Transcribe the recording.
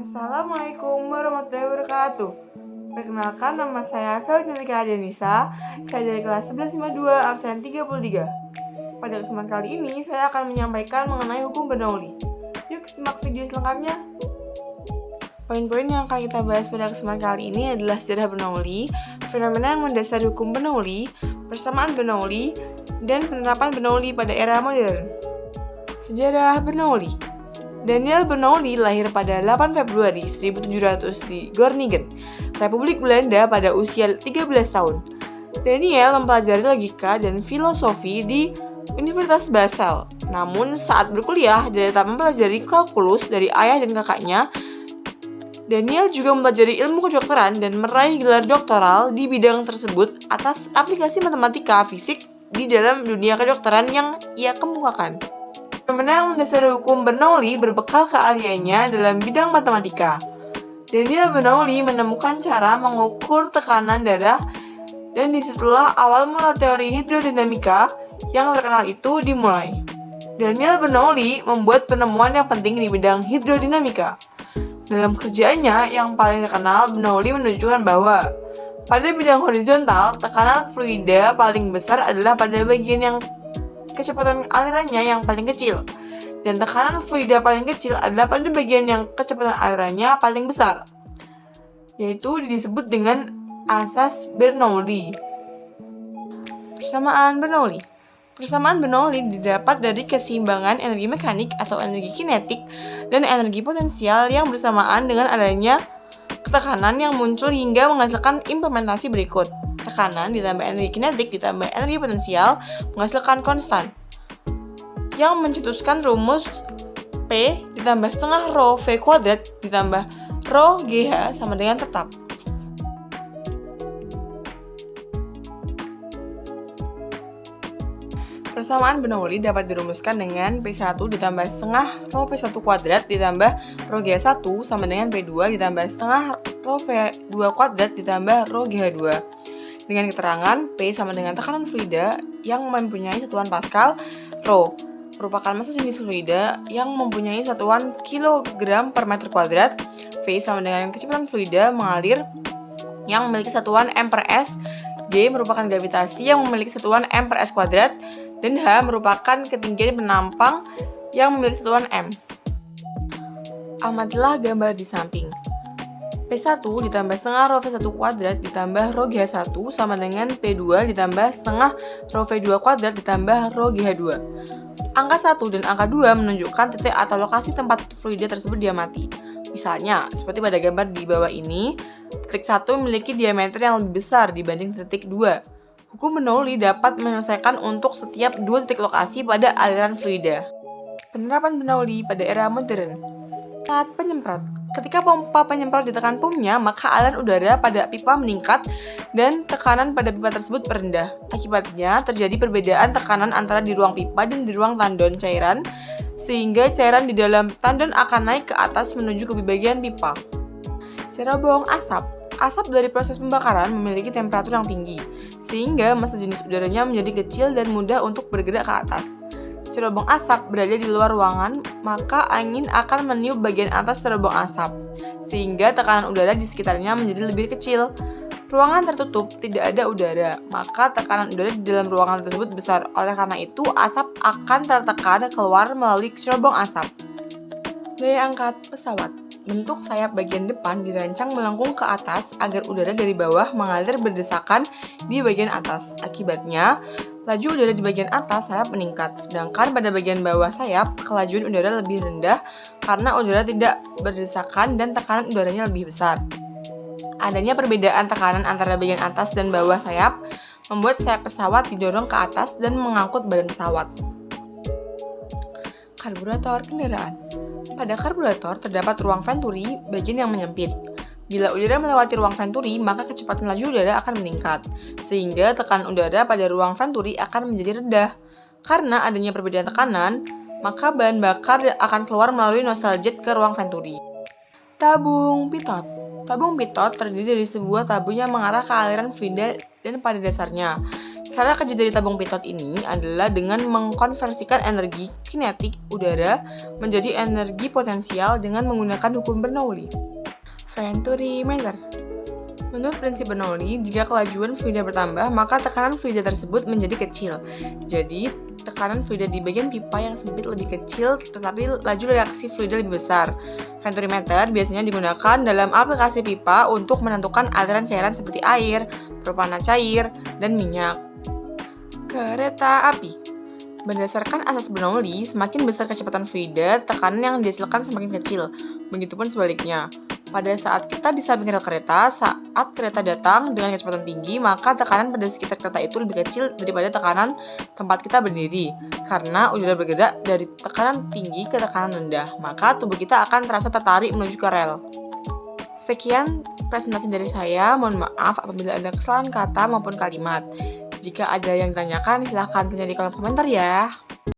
Assalamualaikum warahmatullahi wabarakatuh. Perkenalkan, nama saya Felix Denisa. Saya dari kelas 1152 absen 33. Pada kesempatan kali ini, saya akan menyampaikan mengenai hukum Bernoulli. Yuk simak video selengkapnya. Poin-poin yang akan kita bahas pada kesempatan kali ini adalah sejarah Bernoulli, fenomena yang mendasari hukum Bernoulli, persamaan Bernoulli, dan penerapan Bernoulli pada era modern. Sejarah Bernoulli. Daniel Bernoulli lahir pada 8 Februari 1700 di Groningen, Republik Belanda pada usia 13 tahun. Daniel mempelajari logika dan filosofi di Universitas Basel. Namun saat berkuliah, dia tetap mempelajari kalkulus dari ayah dan kakaknya. Daniel juga mempelajari ilmu kedokteran dan meraih gelar doktoral di bidang tersebut atas aplikasi matematika fisik di dalam dunia kedokteran yang ia kemukakan. Fenomena yang mendasari hukum Bernoulli berbekal keahliannya dalam bidang matematika. Daniel Bernoulli menemukan cara mengukur tekanan darah dan disitulah awal mula teori hidrodinamika yang terkenal itu dimulai. Daniel Bernoulli membuat penemuan yang penting di bidang hidrodinamika. Dalam kerjaannya yang paling terkenal, Bernoulli menunjukkan bahwa pada bidang horizontal, tekanan fluida paling besar adalah pada bagian yang kecepatan alirannya yang paling kecil, dan tekanan fluida paling kecil adalah pada bagian yang kecepatan alirannya paling besar, yaitu disebut dengan asas Bernoulli. Persamaan Bernoulli. Persamaan Bernoulli didapat dari keseimbangan energi mekanik atau energi kinetik dan energi potensial yang bersamaan dengan adanya tekanan yang muncul hingga menghasilkan implementasi berikut. Tekanan ditambah energi kinetik ditambah energi potensial menghasilkan konstan yang mencetuskan rumus P ditambah setengah rho V kuadrat ditambah rho GH sama dengan tetap. Persamaan Bernoulli dapat dirumuskan dengan P1 ditambah setengah rho V1 kuadrat ditambah rho GH1 sama dengan P2 ditambah setengah rho V2 kuadrat ditambah rho GH2. Dengan keterangan P sama dengan tekanan fluida yang mempunyai satuan Pascal, rho merupakan massa jenis fluida yang mempunyai satuan kilogram per meter kuadrat, V sama dengan kecepatan fluida mengalir yang memiliki satuan m per s, G merupakan gravitasi yang memiliki satuan m per s kuadrat, dan H merupakan ketinggian penampang yang memiliki satuan m. Amatilah gambar di samping. P1 ditambah setengah rho V1 kuadrat ditambah rho GH1 sama dengan P2 ditambah setengah rho V2 kuadrat ditambah rho GH2. Angka 1 dan angka 2 menunjukkan titik atau lokasi tempat fluida tersebut diamati. Misalnya, seperti pada gambar di bawah ini, titik 1 memiliki diameter yang lebih besar dibanding titik 2. Hukum Bernoulli dapat menyelesaikan untuk setiap dua titik lokasi pada aliran fluida. Penerapan Bernoulli pada era modern. Saat penyemprot. Ketika pompa penyemprot ditekan pumpnya, maka aliran udara pada pipa meningkat dan tekanan pada pipa tersebut rendah. Akibatnya, terjadi perbedaan tekanan antara di ruang pipa dan di ruang tandon cairan, sehingga cairan di dalam tandon akan naik ke atas menuju ke bagian pipa. Cerobong asap. Asap dari proses pembakaran memiliki temperatur yang tinggi, sehingga massa jenis udaranya menjadi kecil dan mudah untuk bergerak ke atas. Cerobong asap berada di luar ruangan, maka angin akan meniup bagian atas cerobong asap, sehingga tekanan udara di sekitarnya menjadi lebih kecil. Ruangan tertutup, tidak ada udara, maka tekanan udara di dalam ruangan tersebut besar. Oleh karena itu, asap akan tertekan keluar melalui cerobong asap. Daya angkat pesawat. Bentuk sayap bagian depan dirancang melengkung ke atas agar udara dari bawah mengalir berdesakan di bagian atas. Akibatnya, laju udara di bagian atas sayap meningkat, sedangkan pada bagian bawah sayap, kelajuan udara lebih rendah karena udara tidak berdesakan dan tekanan udaranya lebih besar. Adanya perbedaan tekanan antara bagian atas dan bawah sayap membuat sayap pesawat didorong ke atas dan mengangkut badan pesawat. Karburator kendaraan. Pada karburator terdapat ruang venturi, bagian yang menyempit. Bila udara melewati ruang venturi, maka kecepatan laju udara akan meningkat, sehingga tekanan udara pada ruang venturi akan menjadi rendah. Karena adanya perbedaan tekanan, maka bahan bakar akan keluar melalui nozzle jet ke ruang venturi. Tabung pitot. Tabung pitot terdiri dari sebuah tabung yang mengarah ke aliran fluida dan pada dasarnya, Cara kerja dari tabung pitot ini adalah dengan mengkonversikan energi kinetik udara menjadi energi potensial dengan menggunakan hukum Bernoulli. Venturimeter. Menurut prinsip Bernoulli, jika kelajuan fluida bertambah, maka tekanan fluida tersebut menjadi kecil. Jadi, tekanan fluida di bagian pipa yang sempit lebih kecil, tetapi laju reaksi fluida lebih besar. Venturimeter biasanya digunakan dalam aplikasi pipa untuk menentukan aliran cairan seperti air, propana cair, dan minyak. Kereta api. Berdasarkan asas Bernoulli, semakin besar kecepatan fluida, tekanan yang dihasilkan semakin kecil. Begitupun sebaliknya. Pada saat kita di samping rel kereta, saat kereta datang dengan kecepatan tinggi, maka tekanan pada sekitar kereta itu lebih kecil daripada tekanan tempat kita berdiri. Karena udara bergerak dari tekanan tinggi ke tekanan rendah, maka tubuh kita akan terasa tertarik menuju ke rel. Sekian presentasi dari saya, mohon maaf apabila ada kesalahan kata maupun kalimat. Jika ada yang ditanyakan, silahkan tanya di kolom komentar ya.